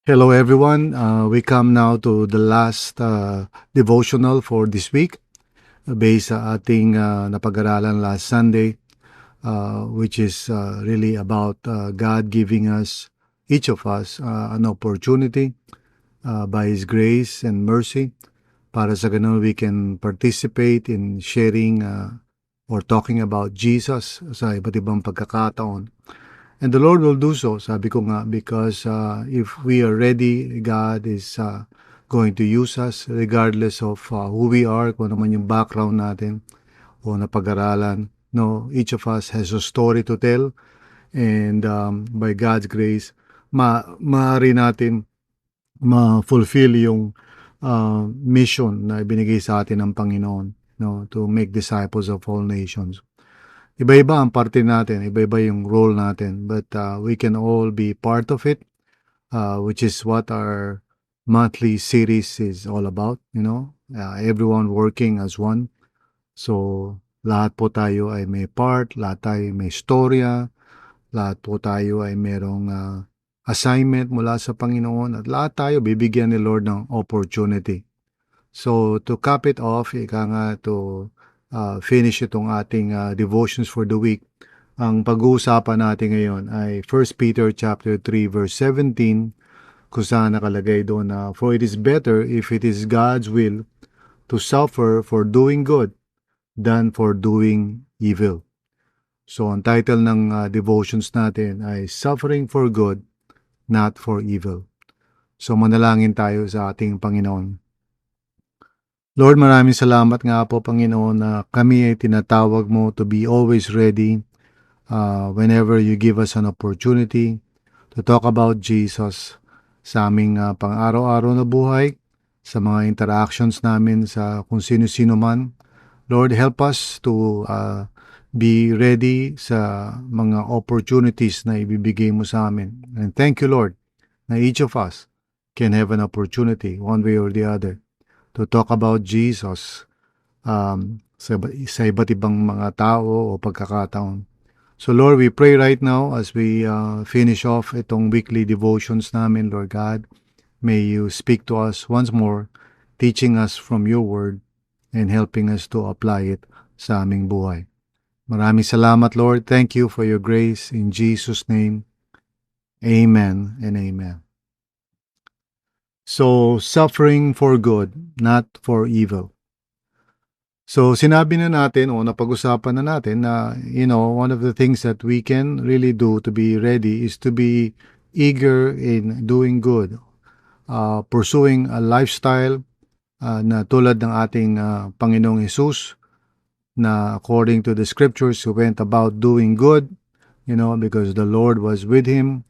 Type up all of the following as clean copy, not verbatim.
Hello, everyone. We come now to the last devotional for this week based sa ating napag-aralan last Sunday, which is really about God giving us, each of us, an opportunity by His grace and mercy para sa ganun we can participate in sharing or talking about Jesus sa iba't ibang pagkakataon. And the Lord will do so, sabi ko nga, because if we are ready, God is going to use us regardless of who we are, kung ano man yung background natin o napag-aralan. No, each of us has a story to tell, and by God's grace, maaari natin ma-fulfill yung mission na ibinigay sa atin ng Panginoon, no, to make disciples of all nations. Iba-iba ang parte natin, iba-iba yung role natin, but we can all be part of it, which is what our monthly series is all about, everyone working as one. So, lahat po tayo ay may part, lahat tayo may storya, lahat po tayo ay merong assignment mula sa Panginoon, at lahat tayo bibigyan ni Lord ng opportunity. So, to cap it off, to finish itong ating devotions for the week, ang pag-uusapan natin ngayon ay 1 Peter chapter 3 verse 17, kung saan nakalagay doon na, "For it is better if it is God's will to suffer for doing good than for doing evil." So, ang title ng devotions natin ay Suffering for Good, Not for Evil. So, manalangin tayo sa ating Panginoon. Lord, maraming salamat nga po, Panginoon, na kami ay tinatawag mo to be always ready whenever you give us an opportunity to talk about Jesus sa aming pang-araw-araw na buhay, sa mga interactions namin sa kung sino-sino man. Lord, help us to be ready sa mga opportunities na ibibigay mo sa amin. And thank you, Lord, na each of us can have an opportunity, one way or the other, to talk about Jesus sa iba't ibang mga tao o pagkakataon. So Lord, we pray right now as we finish off itong weekly devotions namin, Lord God. May you speak to us once more, teaching us from your word and helping us to apply it sa aming buhay. Maraming salamat, Lord. Thank you for your grace. In Jesus' name, amen and amen. So, suffering for good, not for evil. So, sinabi na natin o napag-usapan na natin na, one of the things that we can really do to be ready is to be eager in doing good, pursuing a lifestyle na tulad ng ating Panginoong Jesus, na according to the scriptures, who went about doing good, because the Lord was with him.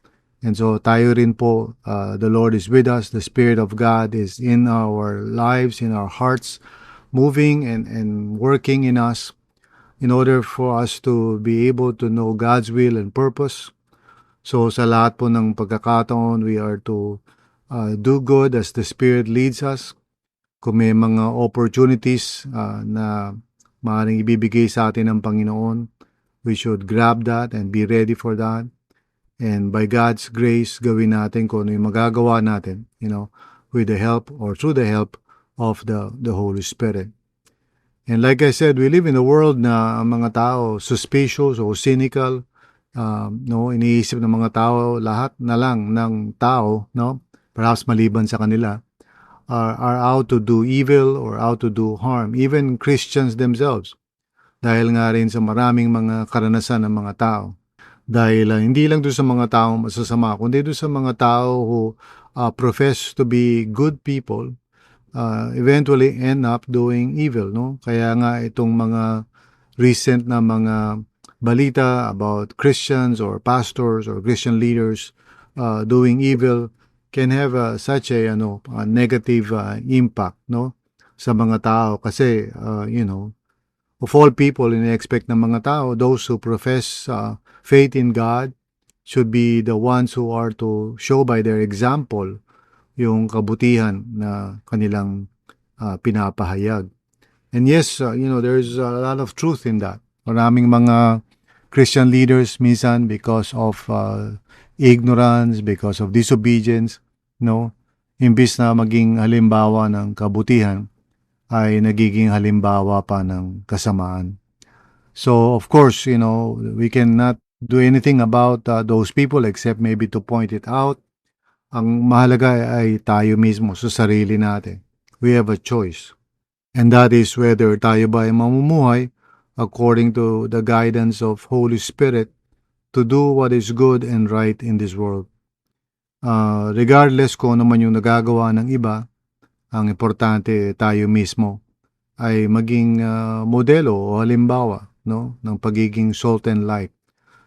And so tayo rin po, the Lord is with us. The Spirit of God is in our lives, in our hearts, moving and working in us in order for us to be able to know God's will and purpose. So sa lahat po ng pagkakataon, we are to do good as the Spirit leads us. Kung may mga opportunities na maaaring ibibigay sa atin ng Panginoon, we should grab that and be ready for that. And by God's grace, gawin natin kung ano yung magagawa natin, with the help or through the help of the Holy Spirit. And like I said, we live in a world na ang mga tao suspicious o cynical. Iniisip ng mga tao, lahat na lang ng tao, perhaps maliban sa kanila, are out to do evil or out to do harm. Even Christians themselves. Dahil nga rin sa maraming mga karanasan ng mga tao. Dahil hindi lang doon sa mga taong masasama, kundi doon sa mga tao who profess to be good people, eventually end up doing evil, no? Kaya nga itong mga recent na mga balita about Christians or pastors or Christian leaders doing evil can have such a negative impact, no, sa mga tao kasi of all people, in-expect ng mga tao, those who profess faith in God should be the ones who are to show by their example yung kabutihan na kanilang pinapahayag. And yes, there's a lot of truth in that. Maraming mga Christian leaders minsan because of ignorance, because of disobedience, no? Imbis na maging halimbawa ng kabutihan, ay nagiging halimbawa pa ng kasamaan. So, of course, we cannot do anything about those people except maybe to point it out. Ang mahalaga ay tayo mismo sa sarili natin. We have a choice. And that is whether tayo ba ay mamumuhay according to the guidance of Holy Spirit to do what is good and right in this world. Regardless kung ano man yung nagagawa ng iba, ang importante tayo mismo ay maging modelo o halimbawa, no, ng pagiging salt and light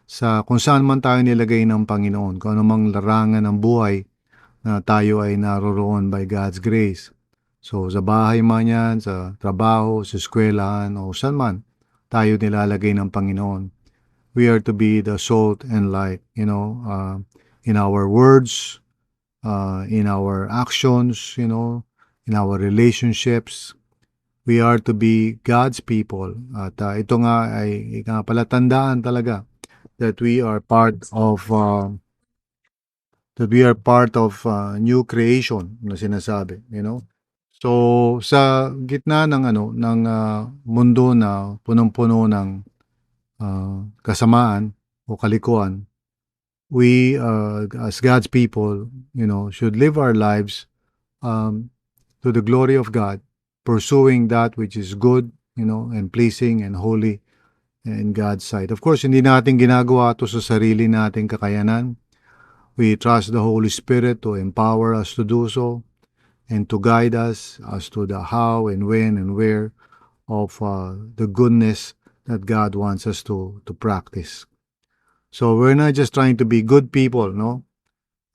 sa kung saan man tayo nilagay ng Panginoon, kung ano mang larangan ng buhay na tayo ay naroroon by God's grace. So sa bahay man yan, sa trabaho, sa eskwelahan, o saan man tayo nilalagay ng Panginoon. We are to be the salt and light, in our words, in our actions, in our relationships. We are to be God's people. At ito nga ay palatandaan talaga that we are part of new creation na sinasabi, So sa gitna ng mundo na punong-puno ng kasamaan o kalikuan, we as God's people, should live our lives to the glory of God, pursuing that which is good, and pleasing and holy in God's sight. Of course, hindi natin ginagawa ito sa sarili nating kakayanan. We trust the Holy Spirit to empower us to do so and to guide us as to the how and when and where of the goodness that God wants us to practice. So we're not just trying to be good people, no?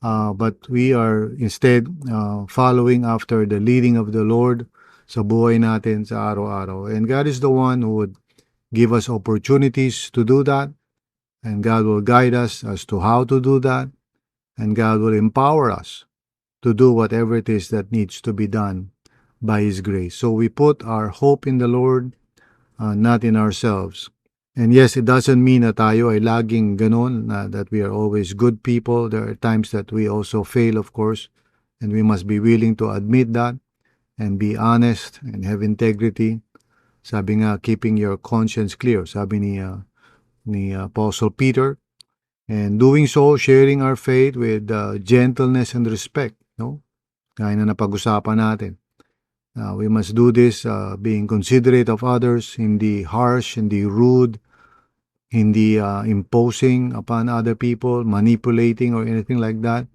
But we are instead following after the leading of the Lord sa buhay natin sa araw-araw. And God is the one who would give us opportunities to do that. And God will guide us as to how to do that. And God will empower us to do whatever it is that needs to be done by His grace. So we put our hope in the Lord, not in ourselves. And yes, it doesn't mean na tayo ay laging ganun, that we are always good people. There are times that we also fail, of course, and we must be willing to admit that and be honest and have integrity. Sabi nga, keeping your conscience clear, sabi ni Apostle Peter. And doing so, sharing our faith with gentleness and respect, no? Gaya na napag-usapan natin. We must do this being considerate of others, hindi harsh, hindi rude, hindi imposing upon other people, manipulating or anything like that,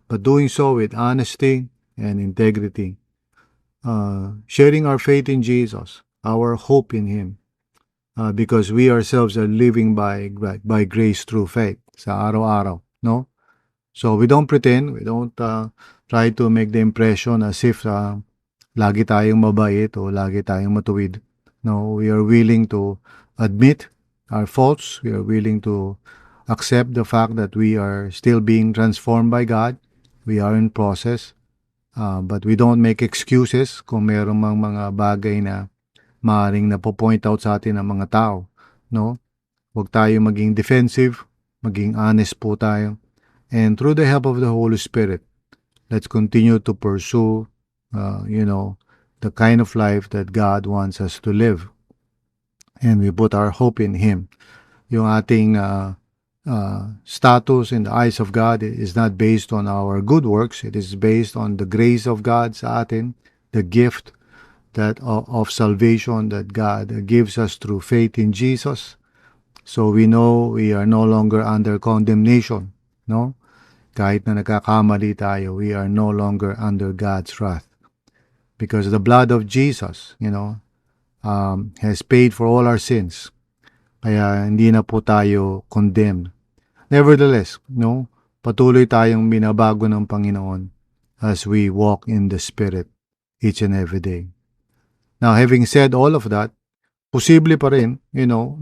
but doing so with honesty and integrity. Sharing our faith in Jesus, our hope in Him, because we ourselves are living by grace through faith sa araw-araw, no? So we don't pretend, we don't try to make the impression as if lagi tayong mabait o lagi tayong matuwid. No, we are willing to admit our faults. We are willing to accept the fact that we are still being transformed by God. We are in process. But we don't make excuses kung meron mang mga bagay na maaaring napo-point out sa atin ng mga tao. No? Huwag tayo maging defensive, maging honest po tayo. And through the help of the Holy Spirit, let's continue to pursue, the kind of life that God wants us to live. And we put our hope in Him. Yung ating status in the eyes of God is not based on our good works. It is based on the grace of God sa atin, the gift that of salvation that God gives us through faith in Jesus. So we know we are no longer under condemnation, no? Kahit na nagkakamali tayo, we are no longer under God's wrath. Because the blood of Jesus, has paid for all our sins. Kaya hindi na po tayo condemned. Nevertheless, patuloy tayong binabago ng Panginoon as we walk in the Spirit each and every day. Now, having said all of that, posible pa rin,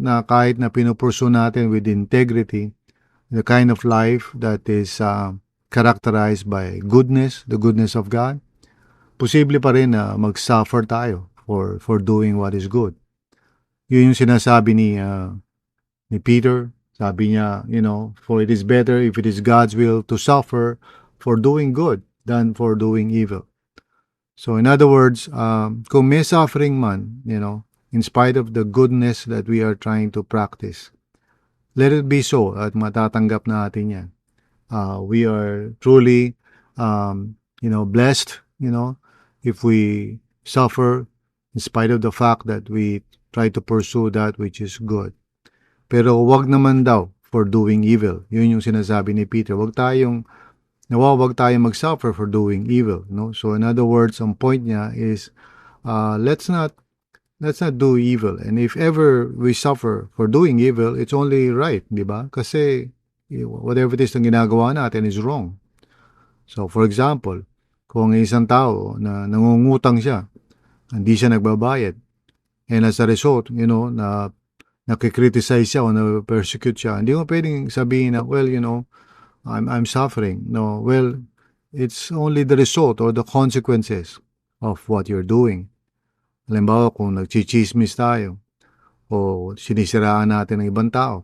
na kahit na pinupursu natin with integrity, the kind of life that is characterized by goodness, the goodness of God, posible pa rin na mag-suffer tayo for doing what is good. Yun yung sinasabi ni Peter. Sabi niya, for it is better if it is God's will to suffer for doing good than for doing evil. So in other words, kung may suffering man, in spite of the goodness that we are trying to practice, let it be so at matatanggap natin yan. We are truly, blessed, if we suffer in spite of the fact that we try to pursue that which is good. Pero wag naman daw for doing evil. Yun yung sinasabi ni Peter. Wag tayong mag-suffer for doing evil. No? So in other words, ang point niya is, let's not do evil. And if ever we suffer for doing evil, it's only right, di ba? Kasi whatever it is na ginagawa natin is wrong. So for example, kung isang tao na nangungutang siya, hindi siya nagbabayad, and as a result, na nakikriticize siya o na-persecute siya, hindi mo pwedeng sabihin na, well, I'm suffering. No, well, it's only the result or the consequences of what you're doing. Halimbawa, kung nagchichismis tayo o sinisiraan natin ng ibang tao,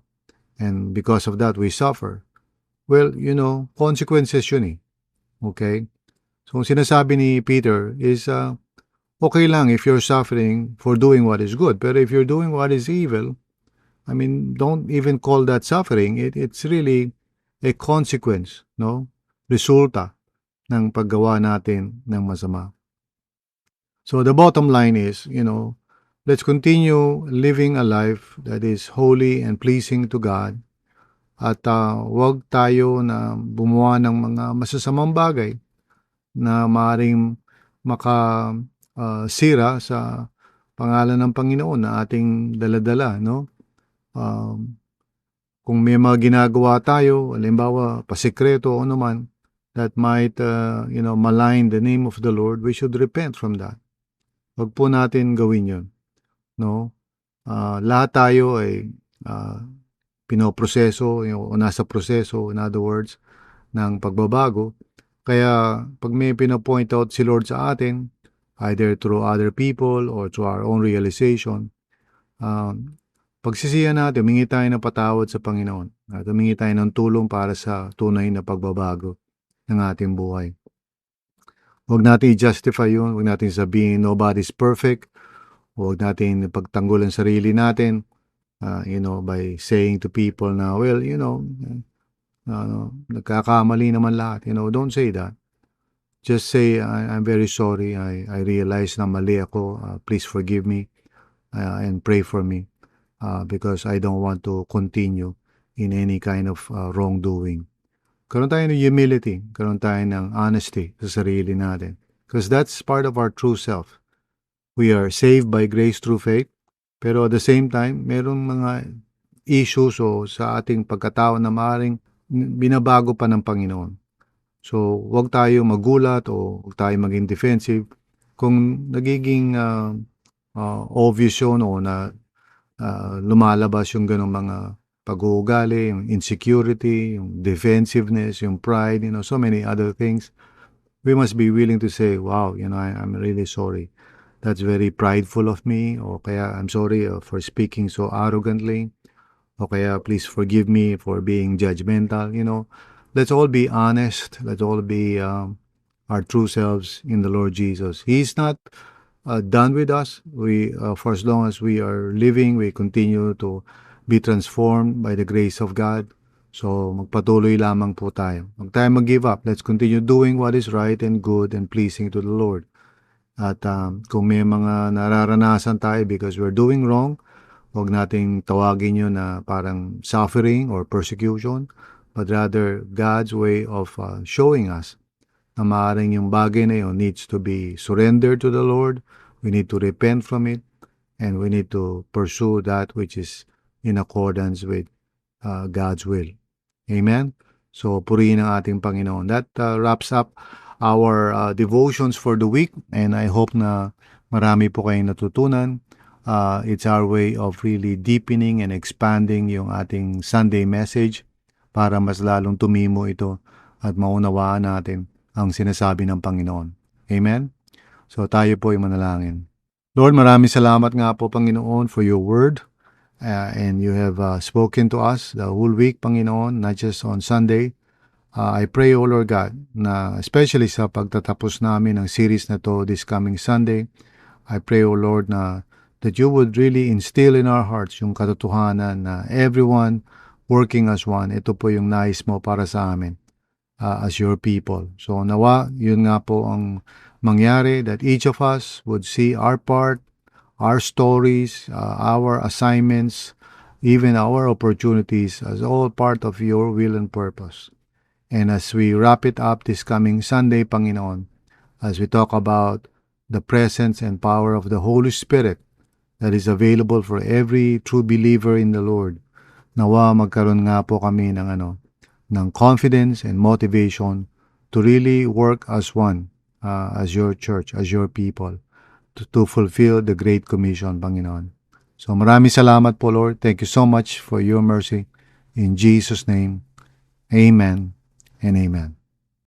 and because of that, we suffer. Well, consequences yun eh. Okay? So, sinasabi ni Peter is, okay lang if you're suffering for doing what is good. But if you're doing what is evil, don't even call that suffering. It's really a consequence, no? Resulta ng paggawa natin ng masama. So the bottom line is, let's continue living a life that is holy and pleasing to God. At wag tayo na bumuha ng mga masasamang bagay na maaaring sira sa pangalan ng Panginoon na ating daladala, no? Kung may mga ginagawa tayo, halimbawa, pasikreto o naman, that might, malign the name of the Lord, we should repent from that. Huwag po natin gawin yun. No? Lahat tayo ay pinoproseso, o nasa proseso, in other words, ng pagbabago. Kaya, pag may pinapoint out si Lord sa atin, either through other people or through our own realization, pagsisiyan natin, humingi tayo ng patawad sa Panginoon at humingi tayo ng tulong para sa tunay na pagbabago ng ating buhay. Huwag natin i-justify yun, huwag natin sabihin nobody's perfect, huwag natin pagtanggol ang sarili natin, by saying to people na, well, nagkakamali naman lahat. Don't say that. Just say, I'm very sorry, I realize na mali ako, please forgive me, and pray for me. Because I don't want to continue in any kind of wrongdoing. Karoon tayo ng humility, karoon tayo ng honesty sa sarili natin. Because that's part of our true self. We are saved by grace through faith, pero at the same time, merong mga issues sa ating pagkatao na maaaring binabago pa ng Panginoon. So, huwag tayo magulat o huwag tayo maging defensive kung nagiging obvious yun o na lumalabas yung ganong mga pag-uugali, yung insecurity, yung defensiveness, yung pride, so many other things. We must be willing to say, wow, I'm really sorry. That's very prideful of me. O kaya, I'm sorry for speaking so arrogantly. O kaya, please forgive me for being judgmental. Let's all be honest. Let's all be our true selves in the Lord Jesus. He's not done with us. We, for as long as we are living, we continue to be transformed by the grace of God. So, magpatuloy lamang po tayo. Huwag tayo mag-give up. Let's continue doing what is right and good and pleasing to the Lord. At kung may mga nararanasan tayo because we're doing wrong, huwag nating tawagin yun na parang suffering or persecution, but rather God's way of showing us na maaaring yung bagay na yun needs to be surrendered to the Lord. We need to repent from it, and we need to pursue that which is in accordance with God's will. Amen? So, purihin ang ating Panginoon. That wraps up our devotions for the week, and I hope na marami po kayong natutunan. It's our way of really deepening and expanding yung ating Sunday message para mas lalong tumimo ito at maunawaan natin ang sinasabi ng Panginoon. Amen? So tayo po ay manalangin. Lord, maraming salamat nga po, Panginoon, for your word. And you have spoken to us the whole week, Panginoon, not just on Sunday, I pray, O Lord God, na especially sa pagtatapos namin ng series na to this coming Sunday, I pray, O Lord, na that you would really instill in our hearts yung katotohanan na everyone working as one. Ito po yung nais mo para sa amin as your people. So nawa, yun nga po ang mangyari, that each of us would see our part, our stories, our assignments, even our opportunities as all part of your will and purpose. And as we wrap it up this coming Sunday, Panginoon, as we talk about the presence and power of the Holy Spirit that is available for every true believer in the Lord, nawa magkaroon nga po kami ng confidence and motivation to really work as one, as your church, as your people, to fulfill the Great Commission, Panginoon. So maraming salamat po, Lord. Thank you so much for your mercy. In Jesus' name, amen and amen.